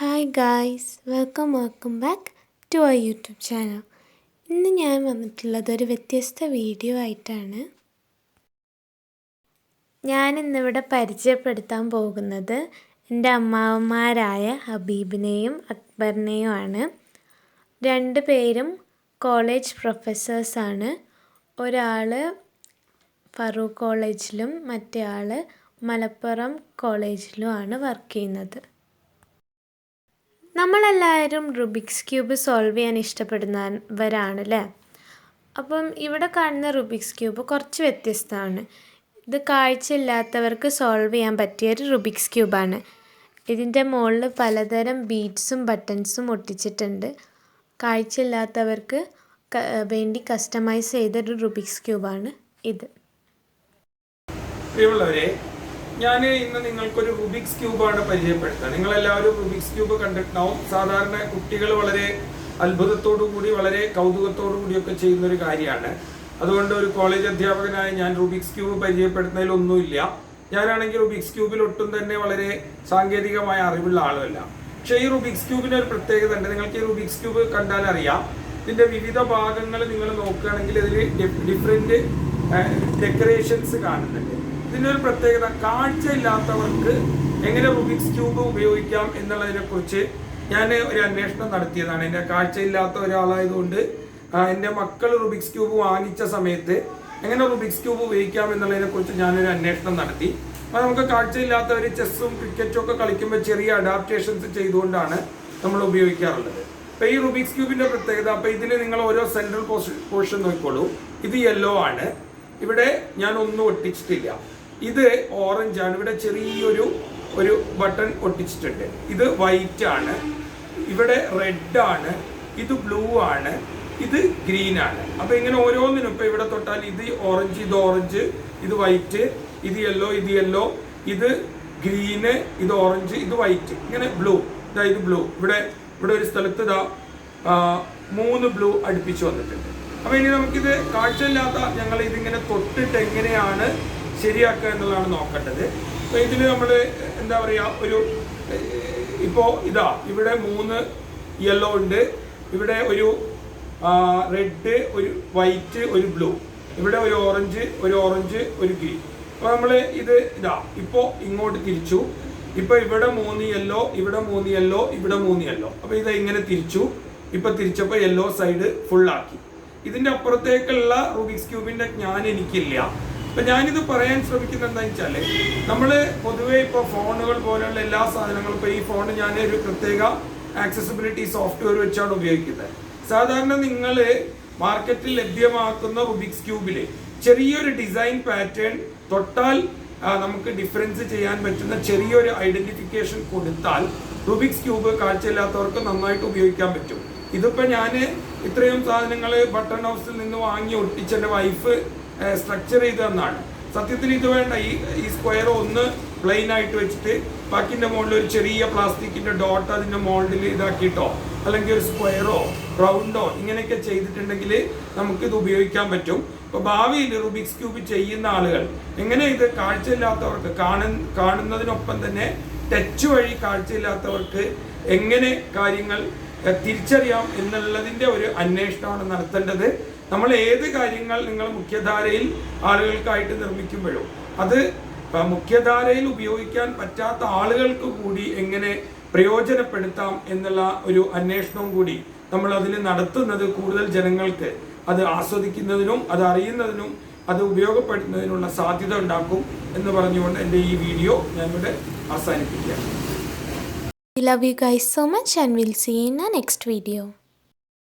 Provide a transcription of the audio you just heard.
Hi guys, welcome back to our YouTube channel. ഇന്ന് ഞാൻ വന്നിട്ടുള്ളത് ഒരു വ്യത്യസ്ത വീഡിയോ ആയിട്ടാണ്. ഞാനിന്നിവിടെ പരിചയപ്പെടുത്താൻ പോകുന്നത് എൻ്റെ അമ്മാവന്മാരായ ഹബീബിനെയും അക്ബറിനെയും ആണ്. രണ്ട് പേരും കോളേജ് പ്രൊഫസേഴ്സാണ്. ഒരാൾ ഫറൂഖ് കോളേജിലും മറ്റേ ആൾ മലപ്പുറം കോളേജിലുമാണ് വർക്ക് ചെയ്യുന്നത്. നമ്മളെല്ലാവരും റുബിക്സ് ക്യൂബ് സോൾവ് ചെയ്യാൻ ഇഷ്ടപ്പെടുന്നവരാണല്ലേ. അപ്പം ഇവിടെ കാണുന്ന റുബിക്സ് ക്യൂബ് കുറച്ച് വ്യത്യസ്തമാണ്. ഇത് കാഴ്ചയില്ലാത്തവർക്ക് സോൾവ് ചെയ്യാൻ പറ്റിയൊരു റുബിക്സ് ക്യൂബാണ്. ഇതിൻ്റെ മുകളിൽ പലതരം ബീഡ്സും ബട്ടൺസും ഒട്ടിച്ചിട്ടുണ്ട്. കാഴ്ചയില്ലാത്തവർക്ക് വേണ്ടി കസ്റ്റമൈസ് ചെയ്തൊരു റുബിക്സ് ക്യൂബാണ് ഇത്. ഞാൻ ഇന്ന് നിങ്ങൾക്കൊരു റുബിക്സ് ക്യൂബാണ് പരിചയപ്പെടുത്തുക. നിങ്ങളെല്ലാവരും റുബിക്സ് ക്യൂബ് കണ്ടിട്ടുണ്ടാവും. സാധാരണ കുട്ടികൾ വളരെ അത്ഭുതത്തോടു കൂടി വളരെ കൗതുകത്തോടു കൂടിയൊക്കെ ചെയ്യുന്നൊരു കാര്യമാണ്. അതുകൊണ്ട് ഒരു കോളേജ് അധ്യാപകനായ ഞാൻ റുബിക്സ് ക്യൂബ് പരിചയപ്പെടുത്തുന്നതിലൊന്നുമില്ല. ഞാനാണെങ്കിൽ റുബിക്സ് ക്യൂബിൽ ഒട്ടും തന്നെ വളരെ സാങ്കേതികമായ അറിവുള്ള ആളുമല്ല. പക്ഷേ ഈ റുബിക്സ് ക്യൂബിന് ഒരു പ്രത്യേകത ഉണ്ട്. നിങ്ങൾക്ക് ഈ റുബിക്സ് ക്യൂബ് കണ്ടാൽ അറിയാം. ഇതിൻ്റെ വിവിധ ഭാഗങ്ങൾ നിങ്ങൾ നോക്കുകയാണെങ്കിൽ ഇതിൽ ഡിഫറെൻറ്റ് ഡെക്കറേഷൻസ് കാണുന്നുണ്ട്. ഇതിൻ്റെ ഒരു പ്രത്യേകത, കാഴ്ചയില്ലാത്തവർക്ക് എങ്ങനെ റുബിക്സ് ക്യൂബ് ഉപയോഗിക്കാം എന്നുള്ളതിനെ കുറിച്ച് ഞാൻ ഒരു അന്വേഷണം നടത്തിയതാണ്. എൻ്റെ കാഴ്ചയില്ലാത്ത ഒരാളായതുകൊണ്ട് എൻ്റെ മക്കൾ റുബിക്സ് ക്യൂബ് വാങ്ങിച്ച സമയത്ത് എങ്ങനെ റുബിക്സ് ക്യൂബ് ഉപയോഗിക്കാം എന്നുള്ളതിനെ കുറിച്ച് ഞാനൊരു അന്വേഷണം നടത്തി. അപ്പോൾ നമുക്ക് കാഴ്ചയില്ലാത്തവർ ചെസ്സും ക്രിക്കറ്റും ഒക്കെ കളിക്കുമ്പോൾ ചെറിയ അഡാപ്റ്റേഷൻസ് ചെയ്തുകൊണ്ടാണ് നമ്മൾ ഉപയോഗിക്കാറുള്ളത്. അപ്പോൾ ഈ റുബിക്സ് ക്യൂബിൻ്റെ പ്രത്യേകത, അപ്പോൾ ഇതിൽ നിങ്ങൾ ഓരോ സെൻട്രൽ പോർഷൻ നോക്കിക്കോളൂ. ഇത് യെല്ലോ ആണ്. ഇവിടെ ഞാൻ ഒന്നും ഒട്ടിച്ചിട്ടില്ല. ഇത് ഓറഞ്ച് ആണ്. ഇവിടെ ചെറിയൊരു ബട്ടൺ ഒട്ടിച്ചിട്ടുണ്ട്. ഇത് വൈറ്റ് ആണ്. ഇവിടെ റെഡ് ആണ്. ഇത് ബ്ലൂ ആണ്. ഇത് ഗ്രീൻ ആണ്. അപ്പൊ ഇങ്ങനെ ഓരോന്നിനും ഇപ്പൊ ഇവിടെ തൊട്ടാൽ ഇത് ഓറഞ്ച്, ഇത് ഓറഞ്ച്, ഇത് വൈറ്റ്, ഇത് യെല്ലോ, ഇത് യെല്ലോ, ഇത് ഗ്രീന്, ഇത് ഓറഞ്ച്, ഇത് വൈറ്റ്, ഇങ്ങനെ ബ്ലൂ. ഇതാ ഇത് ബ്ലൂ. ഇവിടെ ഒരു സ്ഥലത്ത് ഇതാ 3 ബ്ലൂ അടുപ്പിച്ച് വന്നിട്ടുണ്ട്. അപ്പൊ ഇനി നമുക്കിത് കാഴ്ചയില്ലാത്ത ഞങ്ങൾ ഇതിങ്ങനെ തൊട്ടിട്ട് എങ്ങനെയാണ് ശരിയാക്കുക എന്നുള്ളതാണ് നോക്കേണ്ടത്. അപ്പൊ ഇതിന് നമ്മൾ എന്താ പറയുക, ഇപ്പോ ഇതാ ഇവിടെ 3 യെല്ലോ ഉണ്ട്. ഇവിടെ ഒരു റെഡ്, ഒരു വൈറ്റ്, ഒരു ബ്ലൂ. ഇവിടെ ഒരു ഓറഞ്ച്, ഒരു ഗ്രീൻ. അപ്പൊ നമ്മൾ ഇതാ ഇപ്പോ ഇങ്ങോട്ട് തിരിച്ചു. ഇപ്പൊ ഇവിടെ 3 യെല്ലോ, ഇവിടെ 3 യെല്ലോ, ഇവിടെ 3 യെല്ലോ. അപ്പൊ ഇത് ഇങ്ങനെ തിരിച്ചു. ഇപ്പൊ തിരിച്ചപ്പോ യെല്ലോ സൈഡ് ഫുള്ളാക്കി. ഇതിന്റെ അപ്പുറത്തേക്കുള്ള റുബിക്സ് ക്യൂബിന്റെ ജ്ഞാനം എനിക്കില്ല. അപ്പൊ ഞാനിത് പറയാൻ ശ്രമിക്കുന്നത് എന്താണെന്ന് വെച്ചാല്, നമ്മള് പൊതുവെ ഇപ്പൊ ഫോണുകൾ പോലെയുള്ള എല്ലാ സാധനങ്ങളും, ഇപ്പൊ ഈ ഫോൺ ഞാൻ ഒരു പ്രത്യേക ആക്സസിബിലിറ്റി സോഫ്റ്റ്വെയർ വെച്ചാണ് ഉപയോഗിക്കുന്നത്. സാധാരണ നിങ്ങൾ മാർക്കറ്റിൽ ലഭ്യമാക്കുന്ന റുബിക്സ് ക്യൂബില് ചെറിയൊരു ഡിസൈൻ പാറ്റേൺ തൊട്ടാൽ നമുക്ക് ഡിഫറൻസ് ചെയ്യാൻ പറ്റുന്ന ചെറിയൊരു ഐഡന്റിഫിക്കേഷൻ കൊടുത്താൽ റുബിക്സ് ക്യൂബ് കാഴ്ചയില്ലാത്തവർക്ക് നന്നായിട്ട് ഉപയോഗിക്കാൻ പറ്റും. ഇതിപ്പോ ഞാൻ ഇത്രയും സാധനങ്ങൾ ബട്ടൺ ഹൗസിൽ നിന്ന് വാങ്ങി ഒട്ടിച്ച് എൻ്റെ വൈഫ് സ്ട്രക്ചർ ചെയ്ത് തന്നാണ്. സത്യത്തിൽ ഇത് വേണ്ട. ഈ സ്ക്വയർ ഒന്ന് പ്ലെയിൻ ആയിട്ട് വെച്ചിട്ട് ബാക്കിന്റെ മുകളിൽ ഒരു ചെറിയ പ്ലാസ്റ്റിക്കിന്റെ ഡോട്ട് അതിന്റെ മോൾഡിൽ ഇതാക്കിയിട്ടോ അല്ലെങ്കിൽ ഒരു സ്ക്വയറോ റൗണ്ടോ ഇങ്ങനെയൊക്കെ ചെയ്തിട്ടുണ്ടെങ്കിൽ നമുക്കിത് ഉപയോഗിക്കാൻ പറ്റും. ഇപ്പൊ ഭാവിയിൽ റുബിക്സ് ക്യൂബ് ചെയ്യുന്ന ആളുകൾ എങ്ങനെ ഇത് കാഴ്ചയില്ലാത്തവർക്ക് കാണുന്നതിനൊപ്പം തന്നെ ടച്ച് വഴി കാഴ്ചയില്ലാത്തവർക്ക് എങ്ങനെ കാര്യങ്ങൾ തിരിച്ചറിയാം എന്നുള്ളതിന്റെ ഒരു അന്വേഷണമാണ് നടത്തേണ്ടത്. നമ്മൾ ഏത് കാര്യങ്ങൾ നിങ്ങൾ മുഖ്യധാരയിൽ ആളുകൾക്കായിട്ട് നിർമ്മിക്കുമ്പോഴും അത് മുഖ്യധാരയിൽ ഉപയോഗിക്കാൻ പറ്റാത്ത ആളുകൾക്ക് കൂടി എങ്ങനെ പ്രയോജനപ്പെടുത്താം എന്നുള്ള ഒരു അന്വേഷണവും കൂടി നമ്മൾ അതിൽ നടത്തുന്നത് കൂടുതൽ ജനങ്ങൾക്ക് അത് ആസ്വദിക്കുന്നതിനും അത് അറിയുന്നതിനും അത് ഉപയോഗപ്പെടുത്തുന്നതിനുള്ള സാധ്യത ഉണ്ടാക്കും എന്ന് പറഞ്ഞുകൊണ്ട് എൻ്റെ ഈ വീഡിയോ ഞാനിവിടെ അവസാനിപ്പിക്കുകയാണ്. We love you guys so much and we'll see you in our next video.